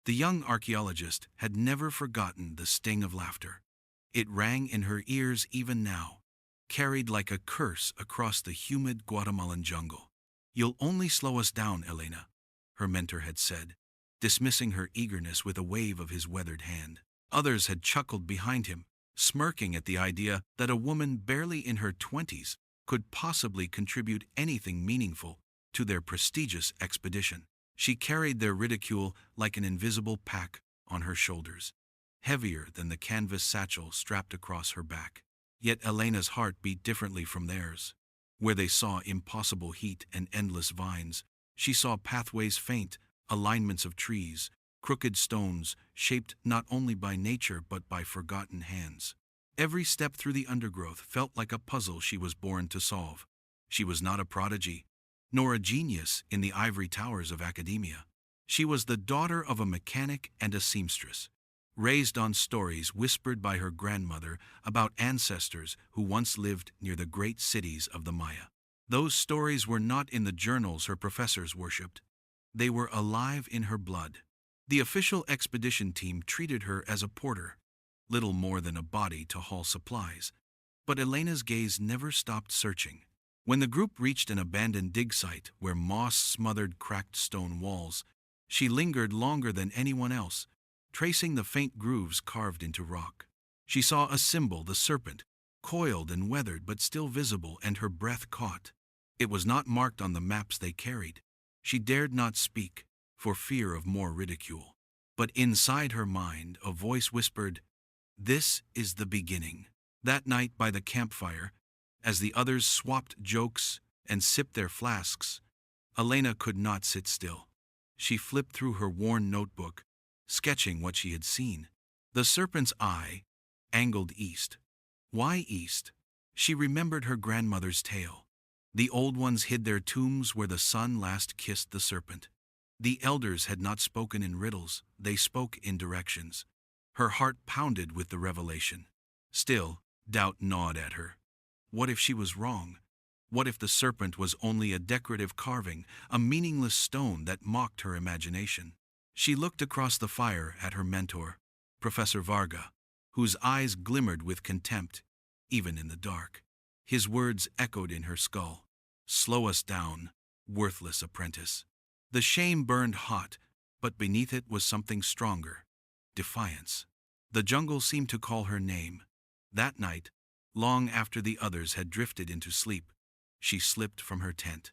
The young archaeologist had never forgotten the sting of laughter. It rang in her ears even now, carried like a curse across the humid Guatemalan jungle. "You'll only slow us down, Elena," her mentor had said, dismissing her eagerness with a wave of his weathered hand. Others had chuckled behind him, smirking at the idea that a woman barely in her 20s could possibly contribute anything meaningful to their prestigious expedition. She carried their ridicule like an invisible pack on her shoulders, heavier than the canvas satchel strapped across her back. Yet Elena's heart beat differently from theirs. Where they saw impossible heat and endless vines, she saw pathways faint, alignments of trees, crooked stones shaped not only by nature but by forgotten hands. Every step through the undergrowth felt like a puzzle she was born to solve. She was not a prodigy, nor a genius in the ivory towers of academia. She was the daughter of a mechanic and a seamstress, raised on stories whispered by her grandmother about ancestors who once lived near the great cities of the Maya. Those stories were not in the journals her professors worshipped. They were alive in her blood. The official expedition team treated her as a porter, little more than a body to haul supplies. But Elena's gaze never stopped searching. When the group reached an abandoned dig site where moss smothered cracked stone walls, she lingered longer than anyone else, tracing the faint grooves carved into rock. She saw a symbol, the serpent, coiled and weathered but still visible, and her breath caught. It was not marked on the maps they carried. She dared not speak, for fear of more ridicule. But inside her mind, a voice whispered, "This is the beginning." That night by the campfire, as the others swapped jokes and sipped their flasks, Elena could not sit still. She flipped through her worn notebook, sketching what she had seen. The serpent's eye angled east. Why east? She remembered her grandmother's tale. The old ones hid their tombs where the sun last kissed the serpent. The elders had not spoken in riddles, they spoke in directions. Her heart pounded with the revelation. Still, doubt gnawed at her. What if she was wrong? What if the serpent was only a decorative carving, a meaningless stone that mocked her imagination? She looked across the fire at her mentor, Professor Varga, whose eyes glimmered with contempt, even in the dark. His words echoed in her skull. "Slow us down, worthless apprentice." The shame burned hot, but beneath it was something stronger: defiance. The jungle seemed to call her name. That night, long after the others had drifted into sleep, she slipped from her tent.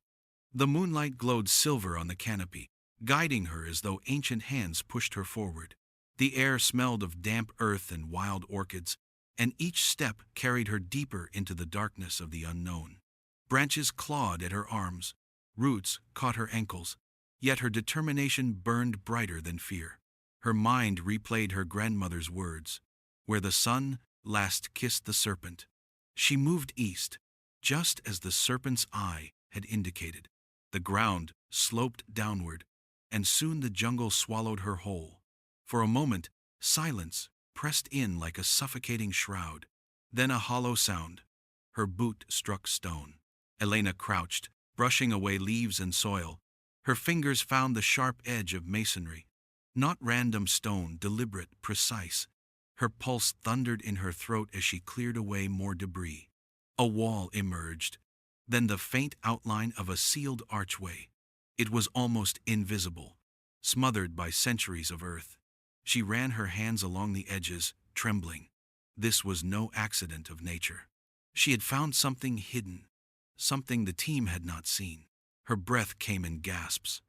The moonlight glowed silver on the canopy, guiding her as though ancient hands pushed her forward. The air smelled of damp earth and wild orchids, and each step carried her deeper into the darkness of the unknown. Branches clawed at her arms, roots caught her ankles, yet her determination burned brighter than fear. Her mind replayed her grandmother's words, "Where the sun last kissed the serpent." She moved east, just as the serpent's eye had indicated. The ground sloped downward, and soon the jungle swallowed her whole. For a moment, silence pressed in like a suffocating shroud. Then a hollow sound. Her boot struck stone. Elena crouched, brushing away leaves and soil. Her fingers found the sharp edge of masonry. Not random stone, deliberate, precise. Her pulse thundered in her throat as she cleared away more debris. A wall emerged, then the faint outline of a sealed archway. It was almost invisible, smothered by centuries of earth. She ran her hands along the edges, trembling. This was no accident of nature. She had found something hidden, something the team had not seen. Her breath came in gasps,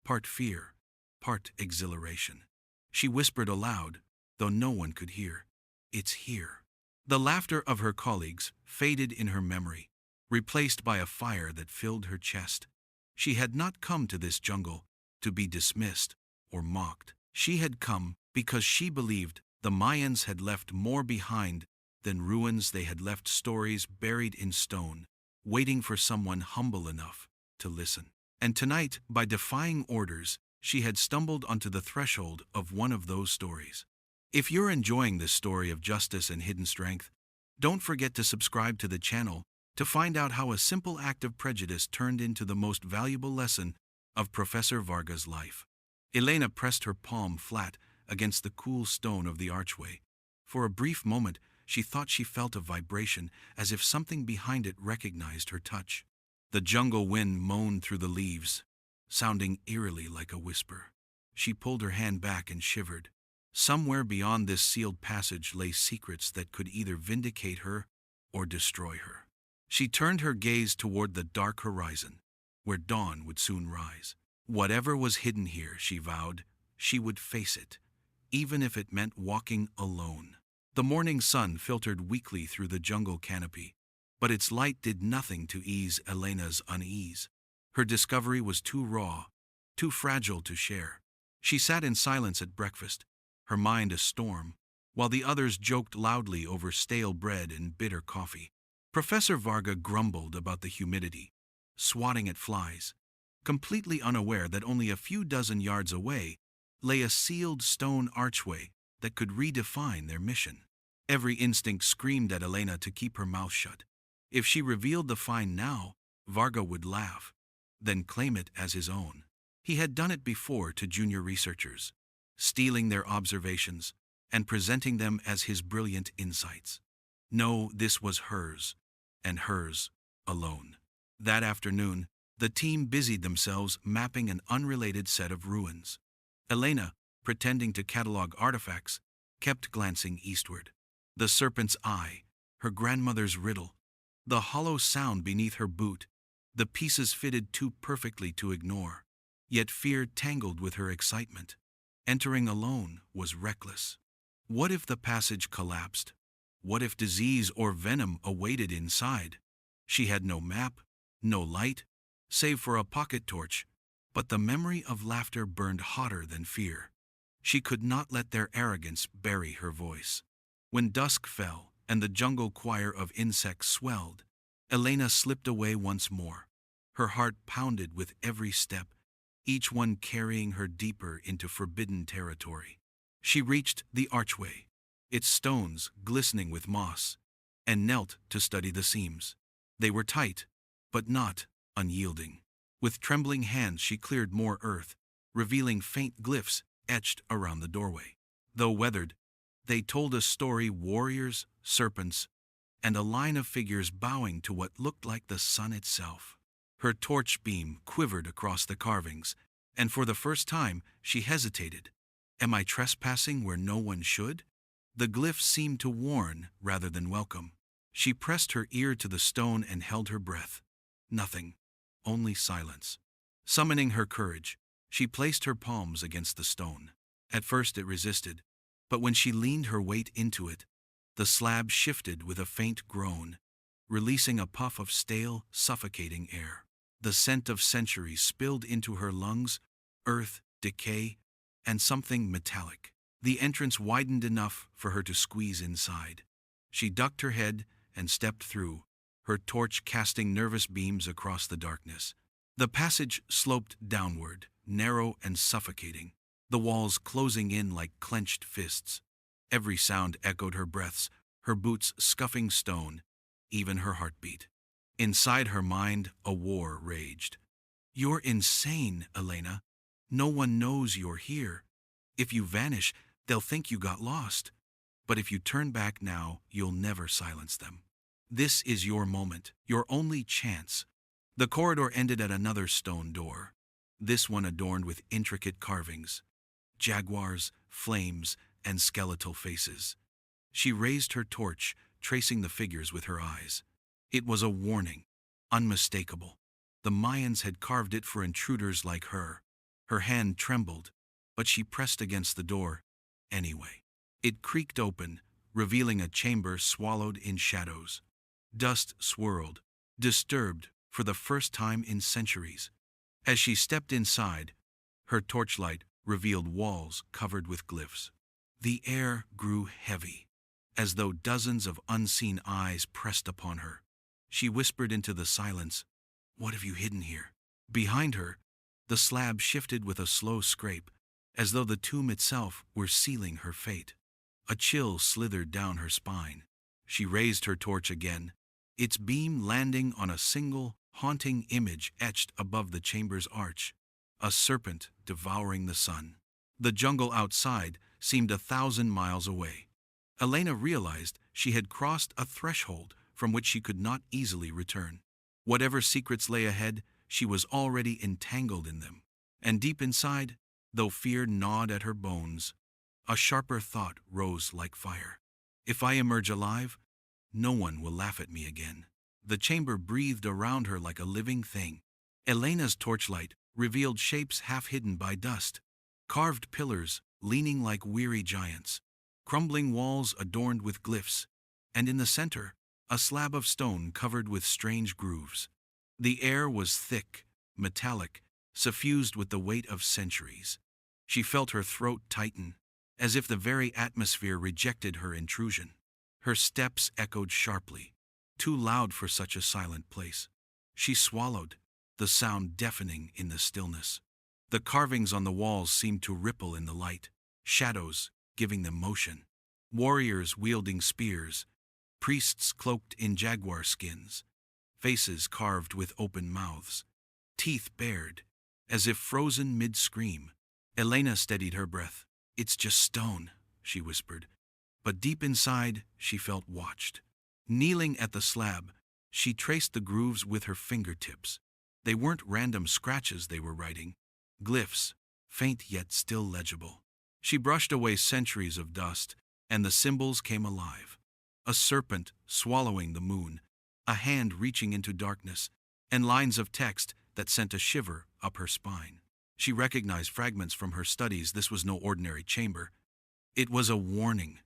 part fear, part exhilaration. She whispered aloud, though no one could hear, "It's here." The laughter of her colleagues faded in her memory, replaced by a fire that filled her chest. She had not come to this jungle to be dismissed or mocked. She had come because she believed the Mayans had left more behind than ruins. They had left stories buried in stone, waiting for someone humble enough to listen. And tonight, by defying orders, she had stumbled onto the threshold of one of those stories. If you're enjoying this story of justice and hidden strength, don't forget to subscribe to the channel to find out how a simple act of prejudice turned into the most valuable lesson of Professor Varga's life. Elena pressed her palm flat against the cool stone of the archway. For a brief moment, she thought she felt a vibration, as if something behind it recognized her touch. The jungle wind moaned through the leaves, sounding eerily like a whisper. She pulled her hand back and shivered. Somewhere beyond this sealed passage lay secrets that could either vindicate her or destroy her. She turned her gaze toward the dark horizon, where dawn would soon rise. Whatever was hidden here, she vowed, she would face it, even if it meant walking alone. The morning sun filtered weakly through the jungle canopy, but its light did nothing to ease Elena's unease. Her discovery was too raw, too fragile to share. She sat in silence at breakfast, her mind a storm, while the others joked loudly over stale bread and bitter coffee. Professor Varga grumbled about the humidity, swatting at flies, completely unaware that only a few dozen yards away lay a sealed stone archway that could redefine their mission. Every instinct screamed at Elena to keep her mouth shut. If she revealed the find now, Varga would laugh, then claim it as his own. He had done it before to junior researchers, stealing their observations and presenting them as his brilliant insights. No, this was hers, and hers alone. That afternoon, the team busied themselves mapping an unrelated set of ruins. Elena, pretending to catalog artifacts, kept glancing eastward. The serpent's eye, her grandmother's riddle, the hollow sound beneath her boot, the pieces fitted too perfectly to ignore. Yet fear tangled with her excitement. Entering alone was reckless. What if the passage collapsed? What if disease or venom awaited inside? She had no map, no light, save for a pocket torch, but the memory of laughter burned hotter than fear. She could not let their arrogance bury her voice. When dusk fell and the jungle choir of insects swelled, Elena slipped away once more. Her heart pounded with every step, each one carrying her deeper into forbidden territory. She reached the archway, its stones glistening with moss, and knelt to study the seams. They were tight, but not unyielding. With trembling hands she cleared more earth, revealing faint glyphs etched around the doorway. Though weathered, they told a story: warriors, serpents, and a line of figures bowing to what looked like the sun itself. Her torch beam quivered across the carvings, and for the first time she hesitated. Am I trespassing where no one should? The glyphs seemed to warn rather than welcome. She pressed her ear to the stone and held her breath. Nothing, only silence. Summoning her courage, she placed her palms against the stone. At first it resisted, but when she leaned her weight into it, the slab shifted with a faint groan, releasing a puff of stale, suffocating air. The scent of centuries spilled into her lungs, earth, decay, and something metallic. The entrance widened enough for her to squeeze inside. She ducked her head and stepped through, her torch casting nervous beams across the darkness. The passage sloped downward, narrow and suffocating, the walls closing in like clenched fists. Every sound echoed her breaths, her boots scuffing stone, even her heartbeat. Inside her mind, a war raged. You're insane, Elena. No one knows you're here. If you vanish, they'll think you got lost. But if you turn back now, you'll never silence them. This is your moment, your only chance. The corridor ended at another stone door, this one adorned with intricate carvings, jaguars, flames, and skeletal faces. She raised her torch, tracing the figures with her eyes. It was a warning, unmistakable. The Mayans had carved it for intruders like her. Her hand trembled, but she pressed against the door anyway. It creaked open, revealing a chamber swallowed in shadows. Dust swirled, disturbed for the first time in centuries. As she stepped inside, her torchlight revealed walls covered with glyphs. The air grew heavy, as though dozens of unseen eyes pressed upon her. She whispered into the silence, "What have you hidden here?" Behind her, the slab shifted with a slow scrape, as though the tomb itself were sealing her fate. A chill slithered down her spine. She raised her torch again, its beam landing on a single, haunting image etched above the chamber's arch. a serpent devouring the sun. The jungle outside seemed 1,000 miles away. Elena realized she had crossed a threshold from which she could not easily return. Whatever secrets lay ahead, she was already entangled in them. And deep inside, though fear gnawed at her bones, a sharper thought rose like fire. If I emerge alive, no one will laugh at me again. The chamber breathed around her like a living thing. Elena's torchlight revealed shapes half hidden by dust, carved pillars leaning like weary giants, crumbling walls adorned with glyphs, and in the center, a slab of stone covered with strange grooves. The air was thick, metallic, suffused with the weight of centuries. She felt her throat tighten, as if the very atmosphere rejected her intrusion. Her steps echoed sharply, too loud for such a silent place. She swallowed, the sound deafening in the stillness. The carvings on the walls seemed to ripple in the light, shadows giving them motion. Warriors wielding spears, priests cloaked in jaguar skins, faces carved with open mouths, teeth bared, as if frozen mid-scream. Elena steadied her breath. "It's just stone," she whispered. But deep inside, she felt watched. Kneeling at the slab, she traced the grooves with her fingertips. They weren't random scratches they were writing, glyphs, faint yet still legible. She brushed away centuries of dust, and the symbols came alive. A serpent swallowing the moon, a hand reaching into darkness, and lines of text that sent a shiver up her spine. She recognized fragments from her studies. This was no ordinary chamber. It was a warning.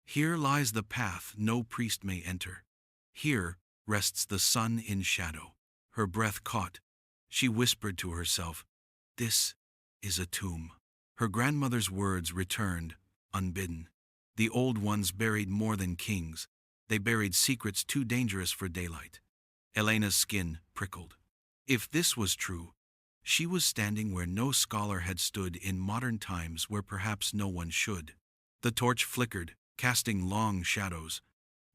Here lies the path no priest may enter. Here rests the sun in shadow. Her breath caught. She whispered to herself, "This is a tomb." Her grandmother's words returned, unbidden. The old ones buried more than kings. They buried secrets too dangerous for daylight. Elena's skin prickled. If this was true, she was standing where no scholar had stood in modern times, where perhaps no one should. The torch flickered, casting long shadows.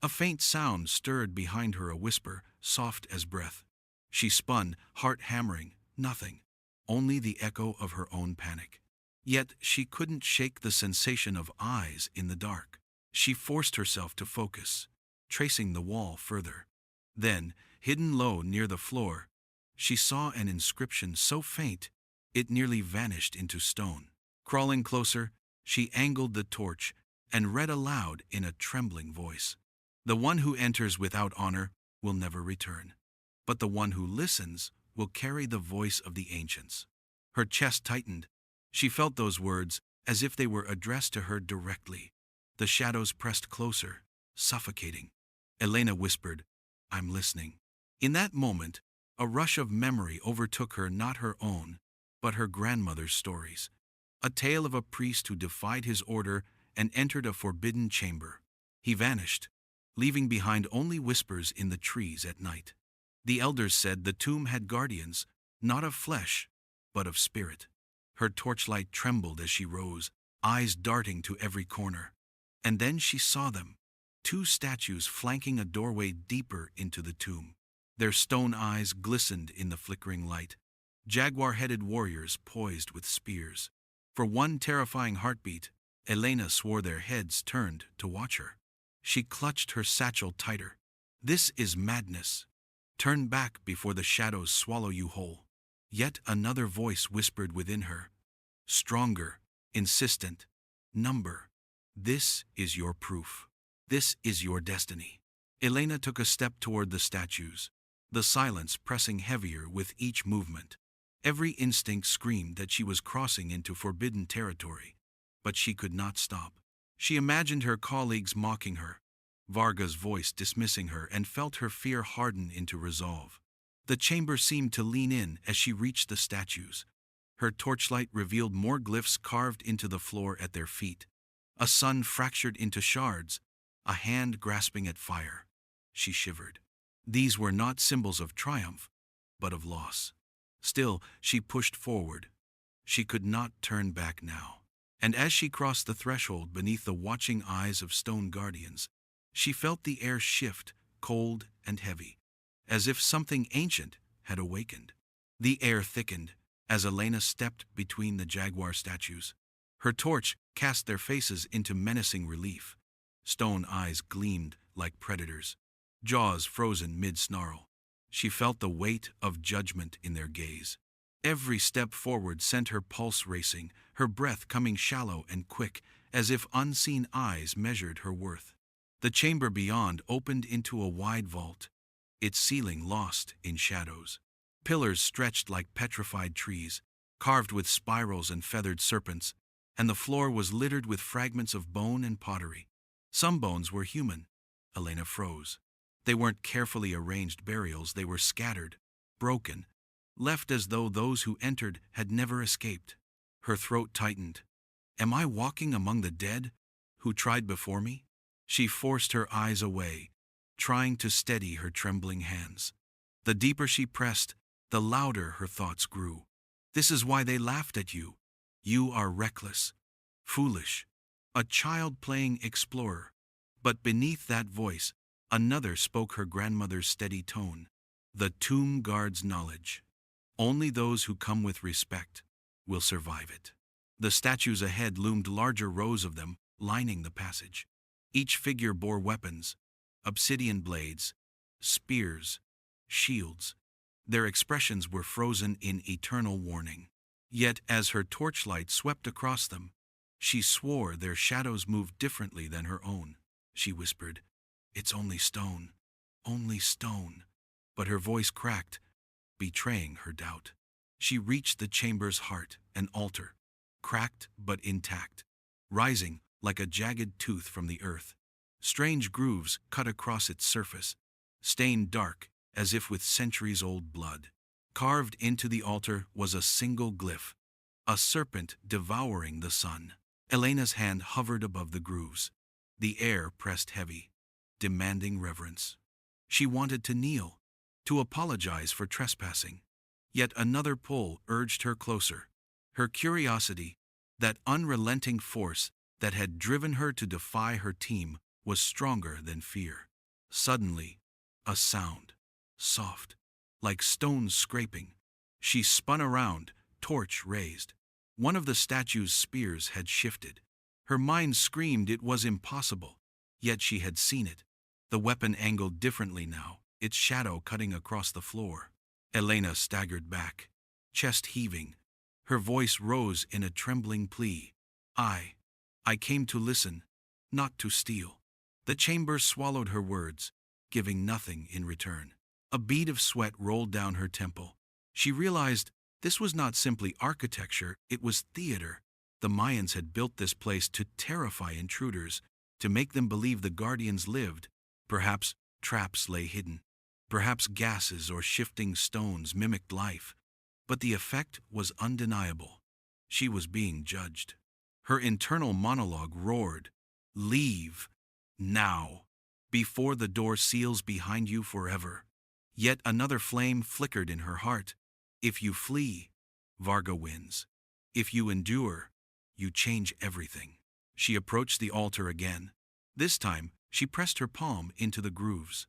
A faint sound stirred behind her, a whisper, soft as breath. She spun, heart hammering. Nothing. Only the echo of her own panic. Yet she couldn't shake the sensation of eyes in the dark. She forced herself to focus, tracing the wall further. Then, hidden low near the floor, she saw an inscription so faint it nearly vanished into stone. Crawling closer, she angled the torch and read aloud in a trembling voice. "The one who enters without honor will never return, but the one who listens will carry the voice of the ancients." Her chest tightened. She felt those words as if they were addressed to her directly. The shadows pressed closer, suffocating. Elena whispered, "I'm listening." In that moment, a rush of memory overtook her, not her own, but her grandmother's stories. A tale of a priest who defied his order and entered a forbidden chamber. He vanished, leaving behind only whispers in the trees at night. The elders said the tomb had guardians, not of flesh, but of spirit. Her torchlight trembled as she rose, eyes darting to every corner. And then she saw them, 2 statues flanking a doorway deeper into the tomb. Their stone eyes glistened in the flickering light, jaguar-headed warriors poised with spears. For one terrifying heartbeat, Elena swore their heads turned to watch her. She clutched her satchel tighter. "This is madness. Turn back before the shadows swallow you whole." Yet another voice whispered within her, stronger, insistent, "Number. This is your proof. This is your destiny." Elena took a step toward the statues, the silence pressing heavier with each movement. Every instinct screamed that she was crossing into forbidden territory, but she could not stop. She imagined her colleagues mocking her, Varga's voice dismissing her, and felt her fear harden into resolve. The chamber seemed to lean in as she reached the statues. Her torchlight revealed more glyphs carved into the floor at their feet. A sun fractured into shards, a hand grasping at fire. She shivered. These were not symbols of triumph, but of loss. Still, she pushed forward. She could not turn back now. And as she crossed the threshold beneath the watching eyes of stone guardians, she felt the air shift, cold and heavy, as if something ancient had awakened. The air thickened, as Elena stepped between the jaguar statues. Her torch cast their faces into menacing relief. Stone eyes gleamed like predators, jaws frozen mid-snarl. She felt the weight of judgment in their gaze. Every step forward sent her pulse racing, her breath coming shallow and quick, as if unseen eyes measured her worth. The chamber beyond opened into a wide vault, its ceiling lost in shadows. Pillars stretched like petrified trees, carved with spirals and feathered serpents, and the floor was littered with fragments of bone and pottery. Some bones were human. Elena froze. They weren't carefully arranged burials, they were scattered, broken, left as though those who entered had never escaped. Her throat tightened. Am I walking among the dead who tried before me? She forced her eyes away, trying to steady her trembling hands. The deeper she pressed, the louder her thoughts grew. This is why they laughed at you. You are reckless, foolish, a child playing explorer. But beneath that voice, another spoke her grandmother's steady tone. The tomb guards knowledge. Only those who come with respect will survive it. The statues ahead loomed, larger rows of them, lining the passage. Each figure bore weapons, obsidian blades, spears, shields. Their expressions were frozen in eternal warning. Yet as her torchlight swept across them, she swore their shadows moved differently than her own. She whispered, "It's only stone, only stone." But her voice cracked, betraying her doubt. She reached the chamber's heart, an altar, cracked but intact, rising like a jagged tooth from the earth. Strange grooves cut across its surface, stained dark as if with centuries-old blood. Carved into the altar was a single glyph, a serpent devouring the sun. Elena's hand hovered above the grooves. The air pressed heavy, demanding reverence. She wanted to kneel, to apologize for trespassing. Yet another pull urged her closer. Her curiosity, that unrelenting force that had driven her to defy her team, was stronger than fear. Suddenly, a sound, soft, like stones scraping. She spun around, torch raised. One of the statue's spears had shifted. Her mind screamed it was impossible, yet she had seen it. The weapon angled differently now, its shadow cutting across the floor. Elena staggered back, chest heaving. Her voice rose in a trembling plea. I came to listen, not to steal." The chamber swallowed her words, giving nothing in return. A bead of sweat rolled down her temple. She realized this was not simply architecture, it was theater. The Mayans had built this place to terrify intruders, to make them believe the guardians lived. Perhaps traps lay hidden. Perhaps gases or shifting stones mimicked life. But the effect was undeniable. She was being judged. Her internal monologue roared, "Leave, now, before the door seals behind you forever." Yet another flame flickered in her heart. If you flee, Varga wins. If you endure, you change everything. She approached the altar again. This time, she pressed her palm into the grooves.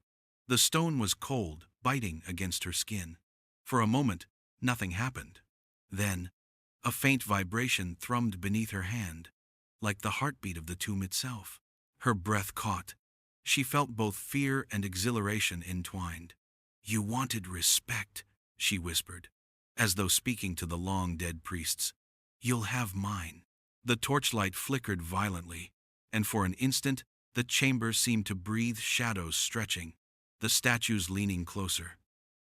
The stone was cold, biting against her skin. For a moment, nothing happened. Then, a faint vibration thrummed beneath her hand, like the heartbeat of the tomb itself. Her breath caught. She felt both fear and exhilaration entwined. "You wanted respect," she whispered, as though speaking to the long-dead priests. "You'll have mine." The torchlight flickered violently, and for an instant the chamber seemed to breathe, shadows stretching, the statues leaning closer.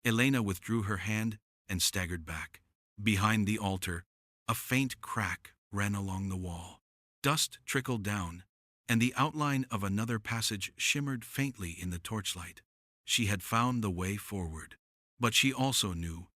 Elena withdrew her hand and staggered back. Behind the altar, a faint crack ran along the wall. Dust trickled down, and the outline of another passage shimmered faintly in the torchlight. She had found the way forward. But she also knew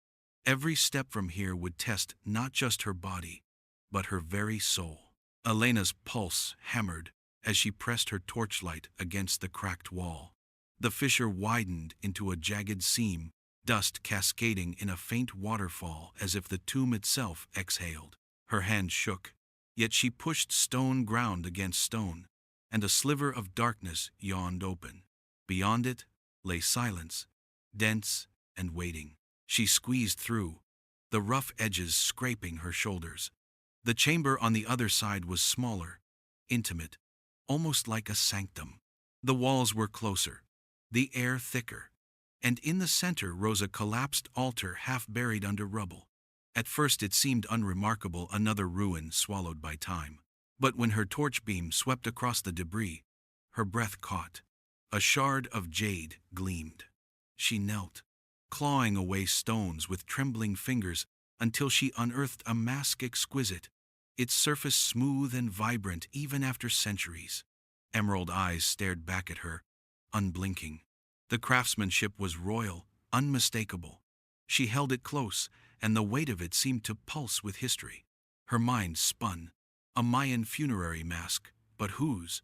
every step from here would test not just her body, but her very soul. Elena's pulse hammered as she pressed her torchlight against the cracked wall. The fissure widened into a jagged seam, dust cascading in a faint waterfall as if the tomb itself exhaled. Her hand shook, yet she pushed stone ground against stone, and a sliver of darkness yawned open. Beyond it lay silence, dense and waiting. She squeezed through, the rough edges scraping her shoulders. The chamber on the other side was smaller, intimate, almost like a sanctum. The walls were closer, the air thicker, and in the center rose a collapsed altar half buried under rubble. At first it seemed unremarkable, another ruin swallowed by time. But when her torch beam swept across the debris, her breath caught. A shard of jade gleamed. She knelt, clawing away stones with trembling fingers until she unearthed a mask exquisite, its surface smooth and vibrant even after centuries. Emerald eyes stared back at her, unblinking. The craftsmanship was royal, unmistakable. She held it close, and the weight of it seemed to pulse with history. Her mind spun. A Mayan funerary mask, but whose?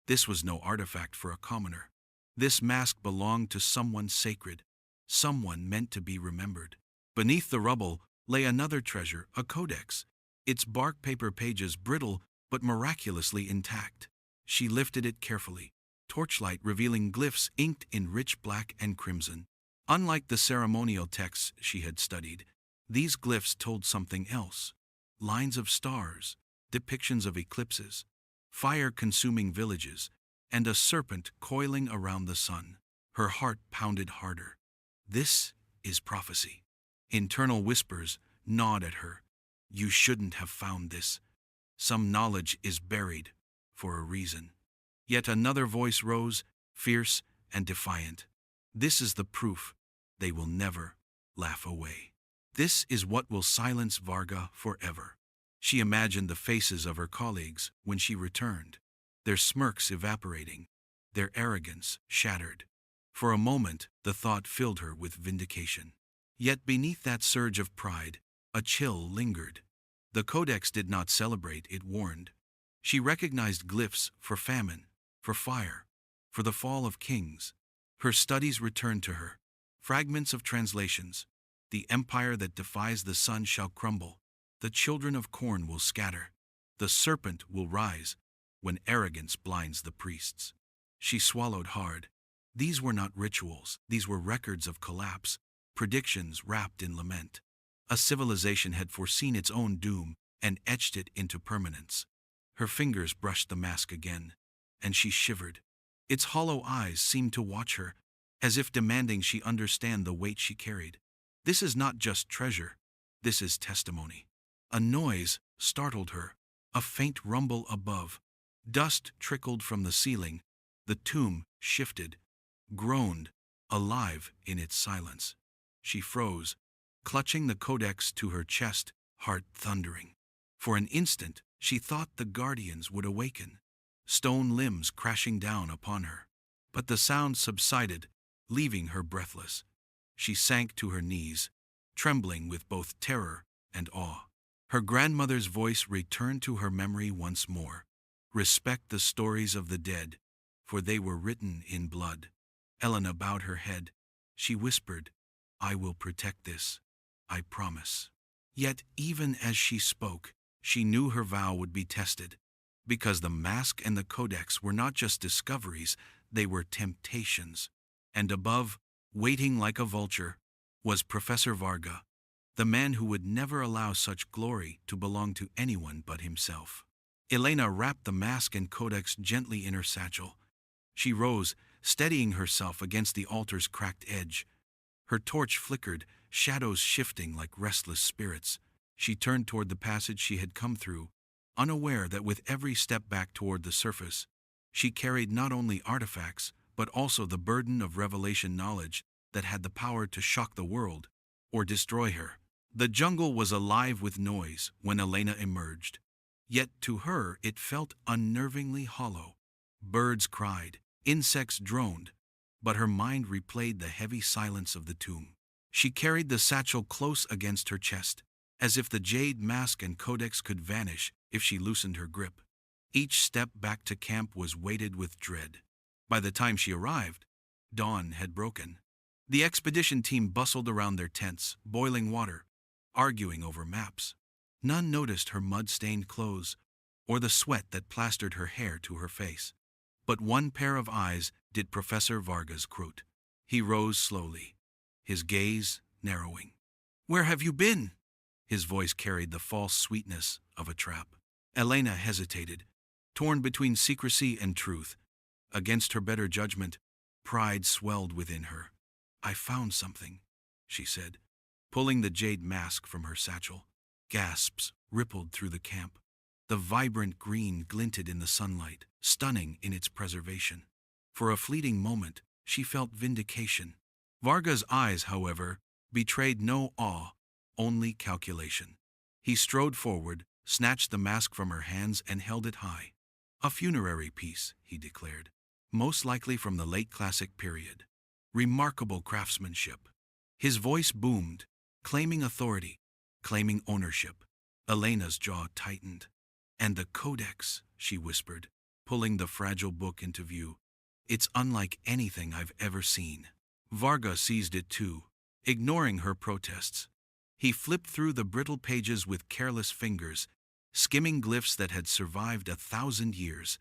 This was no artifact for a commoner. This mask belonged to someone sacred, someone meant to be remembered. Beneath the rubble lay another treasure, a codex, its bark paper pages brittle but miraculously intact. She lifted it carefully, torchlight revealing glyphs inked in rich black and crimson. Unlike the ceremonial texts she had studied, these glyphs told something else. Lines of stars, depictions of eclipses, fire-consuming villages, and a serpent coiling around the sun. Her heart pounded harder. This is prophecy. Internal whispers gnawed at her. You shouldn't have found this. Some knowledge is buried for a reason. Yet another voice rose, fierce and defiant. This is the proof. They will never laugh away. This is what will silence Varga forever. She imagined the faces of her colleagues when she returned, their smirks evaporating, their arrogance shattered. For a moment, the thought filled her with vindication. Yet beneath that surge of pride, a chill lingered. The codex did not celebrate, it warned. She recognized glyphs for famine, for fire, for the fall of kings. Her studies returned to her. Fragments of translations. The empire that defies the sun shall crumble. The children of corn will scatter. The serpent will rise when arrogance blinds the priests. She swallowed hard. These were not rituals. These were records of collapse, predictions wrapped in lament. A civilization had foreseen its own doom and etched it into permanence. Her fingers brushed the mask again, and she shivered. Its hollow eyes seemed to watch her, as if demanding she understand the weight she carried. This is not just treasure. This is testimony. A noise startled her, a faint rumble above. Dust trickled from the ceiling. The tomb shifted, groaned, alive in its silence. She froze, clutching the codex to her chest, heart thundering. For an instant, she thought the guardians would awaken, stone limbs crashing down upon her. But the sound subsided, leaving her breathless. She sank to her knees, trembling with both terror and awe. Her grandmother's voice returned to her memory once more. Respect the stories of the dead, for they were written in blood. Elena bowed her head. She whispered, I will protect this. I promise. Yet even as she spoke, she knew her vow would be tested, because the mask and the codex were not just discoveries, they were temptations. And above, waiting like a vulture, was Professor Varga, the man who would never allow such glory to belong to anyone but himself. Elena wrapped the mask and codex gently in her satchel. She rose, steadying herself against the altar's cracked edge. Her torch flickered, shadows shifting like restless spirits. She turned toward the passage she had come through, unaware that with every step back toward the surface, she carried not only artifacts, but also the burden of revelation knowledge that had the power to shock the world or destroy her. The jungle was alive with noise when Elena emerged. Yet to her it felt unnervingly hollow. Birds cried, insects droned, but her mind replayed the heavy silence of the tomb. She carried the satchel close against her chest, as if the jade mask and codex could vanish if she loosened her grip. Each step back to camp was weighted with dread. By the time she arrived, dawn had broken. The expedition team bustled around their tents, boiling water, arguing over maps. None noticed her mud-stained clothes or the sweat that plastered her hair to her face. But one pair of eyes did Professor Varga scrute. He rose slowly, his gaze narrowing. Where have you been? His voice carried the false sweetness of a trap. Elena hesitated, torn between secrecy and truth. Against her better judgment, pride swelled within her. "I found something," she said, pulling the jade mask from her satchel. Gasps rippled through the camp. The vibrant green glinted in the sunlight, stunning in its preservation. For a fleeting moment, she felt vindication. Varga's eyes, however, betrayed no awe, only calculation. He strode forward, snatched the mask from her hands, and held it high. "A funerary piece," he declared, "most likely from the late classic period. Remarkable craftsmanship." His voice boomed, claiming authority, claiming ownership. Elena's jaw tightened. "And the codex," she whispered, pulling the fragile book into view. "It's unlike anything I've ever seen." Varga seized it too, ignoring her protests. He flipped through the brittle pages with careless fingers, skimming glyphs that had survived 1,000 years.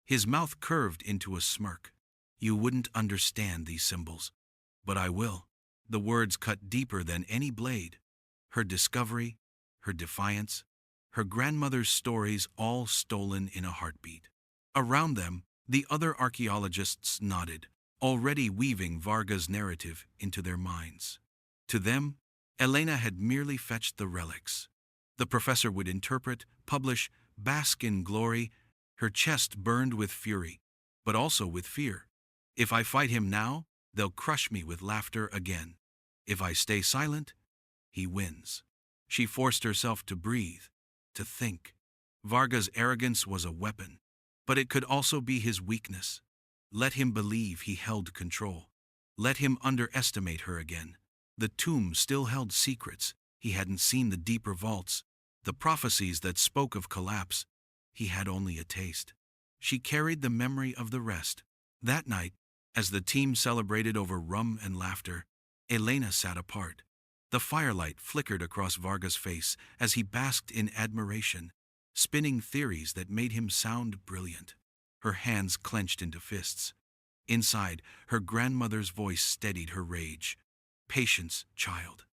His mouth curved into a smirk. "You wouldn't understand these symbols, but I will." The words cut deeper than any blade. Her discovery, her defiance, her grandmother's stories, all stolen in a heartbeat. Around them, the other archaeologists nodded, already weaving Varga's narrative into their minds. To them, Elena had merely fetched the relics. The professor would interpret, publish, bask in glory. Her chest burned with fury, but also with fear. "If I fight him now, they'll crush me with laughter again. If I stay silent, he wins." She forced herself to breathe, to think. Varga's arrogance was a weapon, but it could also be his weakness. Let him believe he held control. Let him underestimate her again. The tomb still held secrets. He hadn't seen the deeper vaults, the prophecies that spoke of collapse. He had only a taste. She carried the memory of the rest. That night, as the team celebrated over rum and laughter, Elena sat apart. The firelight flickered across Varga's face as he basked in admiration, spinning theories that made him sound brilliant. Her hands clenched into fists. Inside, her grandmother's voice steadied her rage. "Patience, child.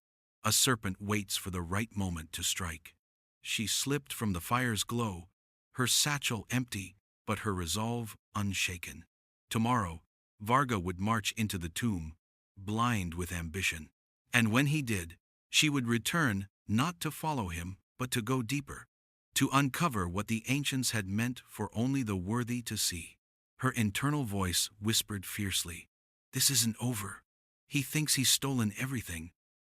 A serpent waits for the right moment to strike." She slipped from the fire's glow, her satchel empty, but her resolve unshaken. Tomorrow, Varga would march into the tomb, blind with ambition. And when he did, she would return, not to follow him, but to go deeper, to uncover what the ancients had meant for only the worthy to see. Her internal voice whispered fiercely, "This isn't over. He thinks he's stolen everything,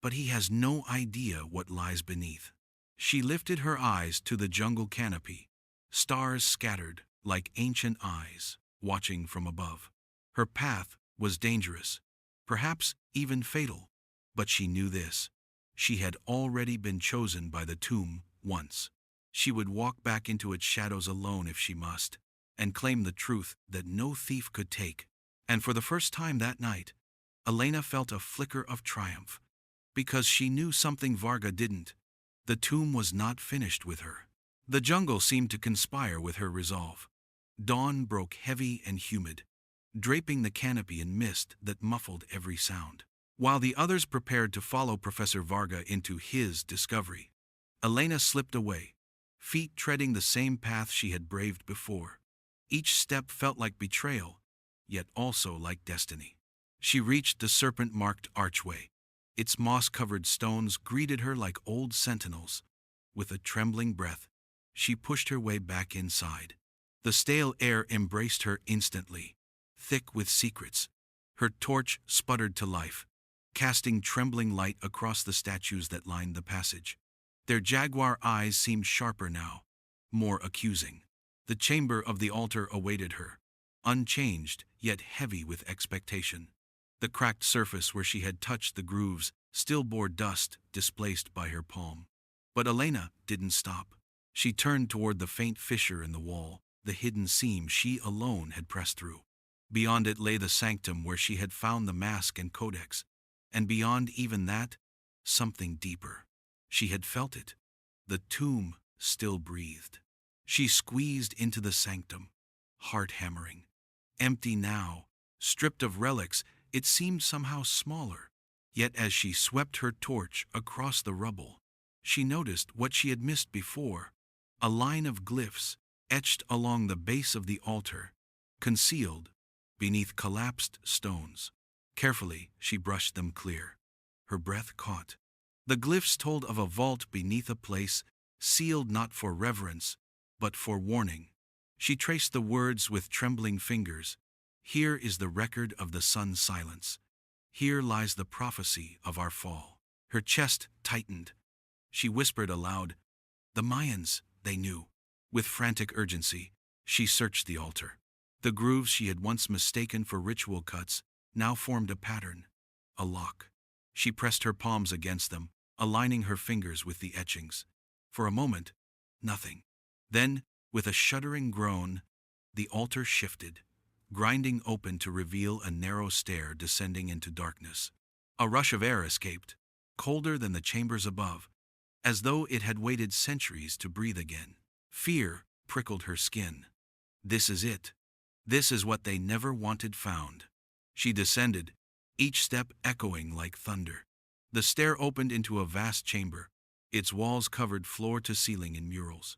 but he has no idea what lies beneath." She lifted her eyes to the jungle canopy. Stars scattered like ancient eyes, watching from above. Her path was dangerous, perhaps even fatal, but she knew this. She had already been chosen by the tomb once. She would walk back into its shadows alone if she must, and claim the truth that no thief could take. And for the first time that night, Elena felt a flicker of triumph, because she knew something Varga didn't. The tomb was not finished with her. The jungle seemed to conspire with her resolve. Dawn broke heavy and humid, draping the canopy in mist that muffled every sound. While the others prepared to follow Professor Varga into his discovery, Elena slipped away, feet treading the same path she had braved before. Each step felt like betrayal, yet also like destiny. She reached the serpent-marked archway. Its moss-covered stones greeted her like old sentinels. With a trembling breath, she pushed her way back inside. The stale air embraced her instantly, thick with secrets. Her torch sputtered to life, casting trembling light across the statues that lined the passage. Their jaguar eyes seemed sharper now, more accusing. The chamber of the altar awaited her, unchanged yet heavy with expectation. The cracked surface where she had touched the grooves still bore dust displaced by her palm. But Elena didn't stop. She turned toward the faint fissure in the wall, the hidden seam she alone had pressed through. Beyond it lay the sanctum where she had found the mask and codex, and beyond even that, something deeper. She had felt it. The tomb still breathed. She squeezed into the sanctum, heart hammering. Empty now, stripped of relics, it seemed somehow smaller. Yet as she swept her torch across the rubble, she noticed what she had missed before: a line of glyphs etched along the base of the altar, concealed beneath collapsed stones. Carefully, she brushed them clear. Her breath caught. The glyphs told of a vault beneath a place sealed not for reverence, but for warning. She traced the words with trembling fingers. Here is the record of the sun's silence. Here lies the prophecy of our fall. Her chest tightened. She whispered aloud, "The Mayans, they knew." With frantic urgency, she searched the altar. The grooves she had once mistaken for ritual cuts now formed a pattern, a lock. She pressed her palms against them, aligning her fingers with the etchings. For a moment, nothing. Then, with a shuddering groan, the altar shifted, grinding open to reveal a narrow stair descending into darkness. A rush of air escaped, colder than the chambers above, as though it had waited centuries to breathe again. Fear prickled her skin. This is it. This is what they never wanted found. She descended, each step echoing like thunder. The stair opened into a vast chamber, its walls covered floor to ceiling in murals.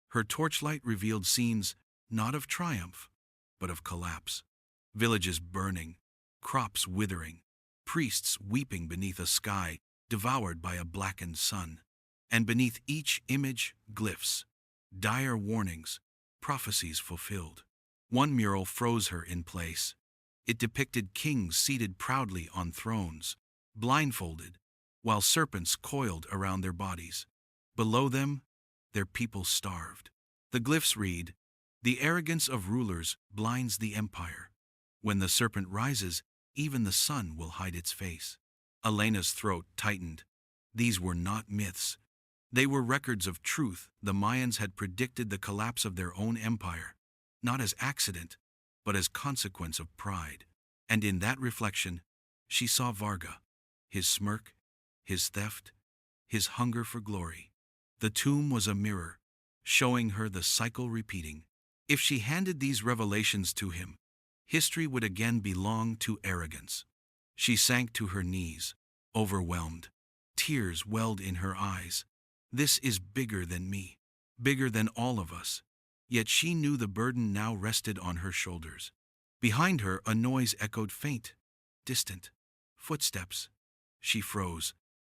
Her torchlight revealed scenes not of triumph, but of collapse. Villages burning, crops withering, priests weeping beneath a sky devoured by a blackened sun. And beneath each image, glyphs, dire warnings, prophecies fulfilled. One mural froze her in place. It depicted kings seated proudly on thrones, blindfolded, while serpents coiled around their bodies. Below them, their people starved. The glyphs read, "The arrogance of rulers blinds the empire. When the serpent rises, even the sun will hide its face." Elena's throat tightened. These were not myths. They were records of truth. The Mayans had predicted the collapse of their own empire, not as accident, but as consequence of pride. And in that reflection, she saw Varga, his smirk, his theft, his hunger for glory. The tomb was a mirror, showing her the cycle repeating. If she handed these revelations to him, history would again belong to arrogance. She sank to her knees, overwhelmed. Tears welled in her eyes. This is bigger than me, bigger than all of us. Yet she knew the burden now rested on her shoulders. Behind her, a noise echoed, faint, distant. Footsteps. She froze.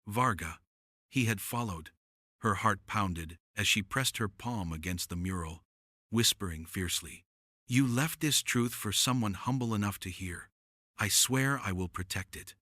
Varga. He had followed. Her heart pounded as she pressed her palm against the mural, whispering fiercely, "You left this truth for someone humble enough to hear. I swear I will protect it,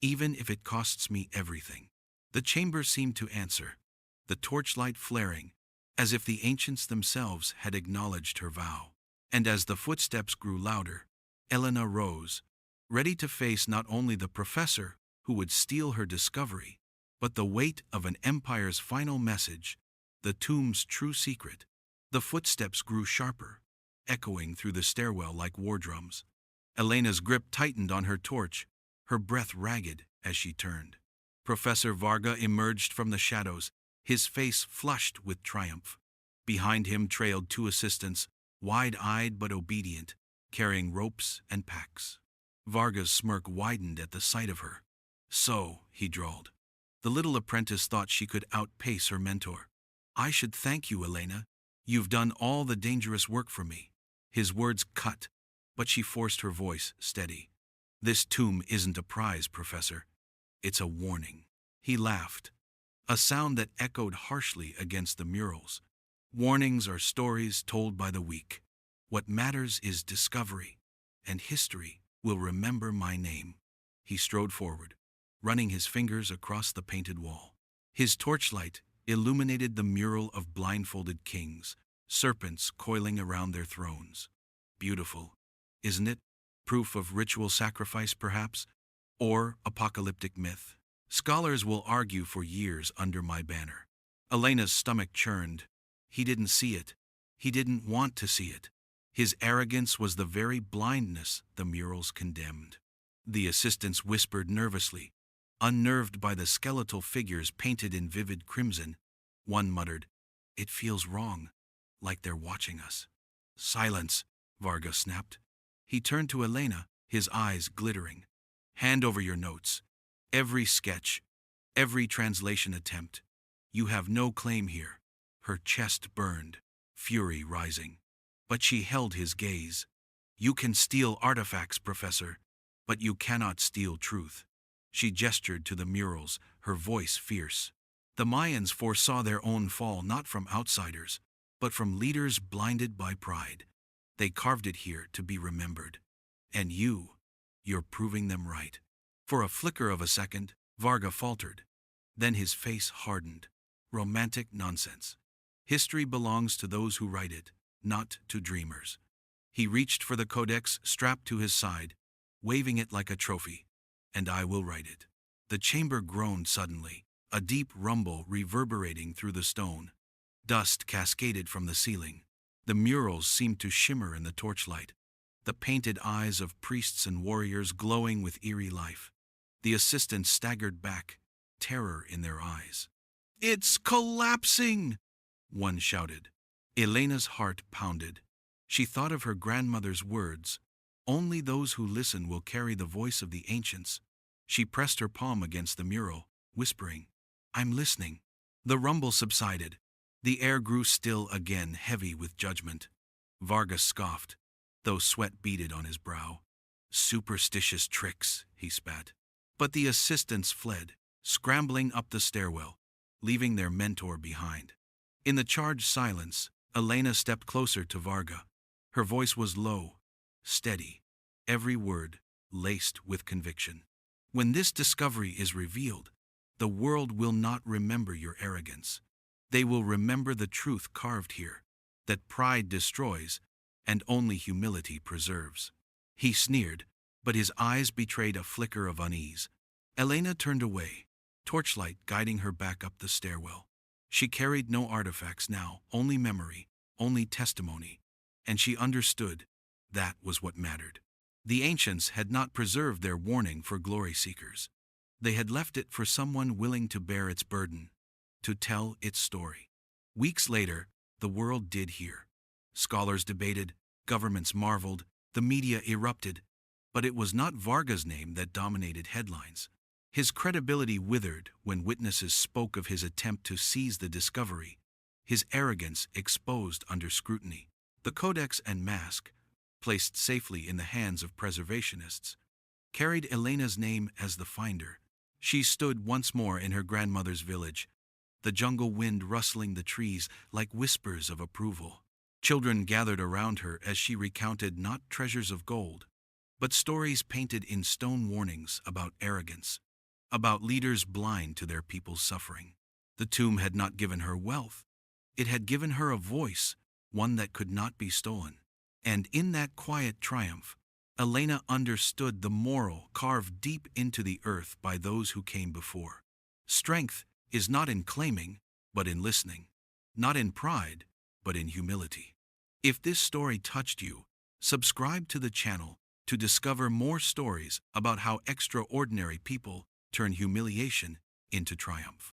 even if it costs me everything." The chamber seemed to answer, the torchlight flaring, as if the ancients themselves had acknowledged her vow. And as the footsteps grew louder, Elena rose, ready to face not only the professor who would steal her discovery, but the weight of an empire's final message, the tomb's true secret. The footsteps grew sharper, echoing through the stairwell like war drums. Elena's grip tightened on her torch, her breath ragged as she turned. Professor Varga emerged from the shadows, his face flushed with triumph. Behind him trailed two assistants, wide-eyed but obedient, carrying ropes and packs. Varga's smirk widened at the sight of her. "So," he drawled. The little apprentice thought she could outpace her mentor. "I should thank you, Elena. You've done all the dangerous work for me." His words cut, but she forced her voice steady. "This tomb isn't a prize, Professor. It's a warning." He laughed, a sound that echoed harshly against the murals. "Warnings are stories told by the weak. What matters is discovery, and history will remember my name." He strode forward, running his fingers across the painted wall. His torchlight illuminated the mural of blindfolded kings, serpents coiling around their thrones. Beautiful, isn't it? Proof of ritual sacrifice, perhaps? Or apocalyptic myth? Scholars will argue for years under my banner. Elena's stomach churned. He didn't see it. He didn't want to see it. His arrogance was the very blindness the murals condemned. The assistants whispered nervously, unnerved by the skeletal figures painted in vivid crimson. One muttered, "It feels wrong, like they're watching us." "Silence," Varga snapped. He turned to Elena, his eyes glittering. "Hand over your notes. Every sketch, every translation attempt. You have no claim here. Her chest burned, fury rising. But she held his gaze. You can steal artifacts, Professor, but you cannot steal truth. She gestured to the murals, her voice fierce. The Mayans foresaw their own fall not from outsiders, but from leaders blinded by pride. They carved it here to be remembered. And you're proving them right. For a flicker of a second, Varga faltered. Then his face hardened. Romantic nonsense. History belongs to those who write it, not to dreamers. He reached for the codex strapped to his side, waving it like a trophy. And I will write it. The chamber groaned suddenly, a deep rumble reverberating through the stone. Dust cascaded from the ceiling. The murals seemed to shimmer in the torchlight, the painted eyes of priests and warriors glowing with eerie life. The assistants staggered back, terror in their eyes. "It's collapsing!" one shouted. Elena's heart pounded. She thought of her grandmother's words, "Only those who listen will carry the voice of the ancients." She pressed her palm against the mural, whispering, "I'm listening." The rumble subsided. The air grew still again, heavy with judgment. Vargas scoffed, though sweat beaded on his brow. "Superstitious tricks," he spat. But the assistants fled, scrambling up the stairwell, leaving their mentor behind. In the charged silence, Elena stepped closer to Varga. Her voice was low, steady, every word laced with conviction. "When this discovery is revealed, the world will not remember your arrogance. They will remember the truth carved here, that pride destroys and only humility preserves." He sneered, but his eyes betrayed a flicker of unease. Elena turned away, torchlight guiding her back up the stairwell. She carried no artifacts now, only memory, only testimony, and she understood that was what mattered. The ancients had not preserved their warning for glory seekers. They had left it for someone willing to bear its burden, to tell its story. Weeks later, the world did hear. Scholars debated, governments marveled, the media erupted, but it was not Varga's name that dominated headlines. His credibility withered when witnesses spoke of his attempt to seize the discovery, his arrogance exposed under scrutiny. The codex and mask, placed safely in the hands of preservationists, carried Elena's name as the finder. She stood once more in her grandmother's village, the jungle wind rustling the trees like whispers of approval. Children gathered around her as she recounted not treasures of gold, but stories painted in stone warnings about arrogance, about leaders blind to their people's suffering. The tomb had not given her wealth. It had given her a voice, one that could not be stolen. And in that quiet triumph, Elena understood the moral carved deep into the earth by those who came before. Strength is not in claiming, but in listening. Not in pride, but in humility. If this story touched you, subscribe to the channel to discover more stories about how extraordinary people turn humiliation into triumph.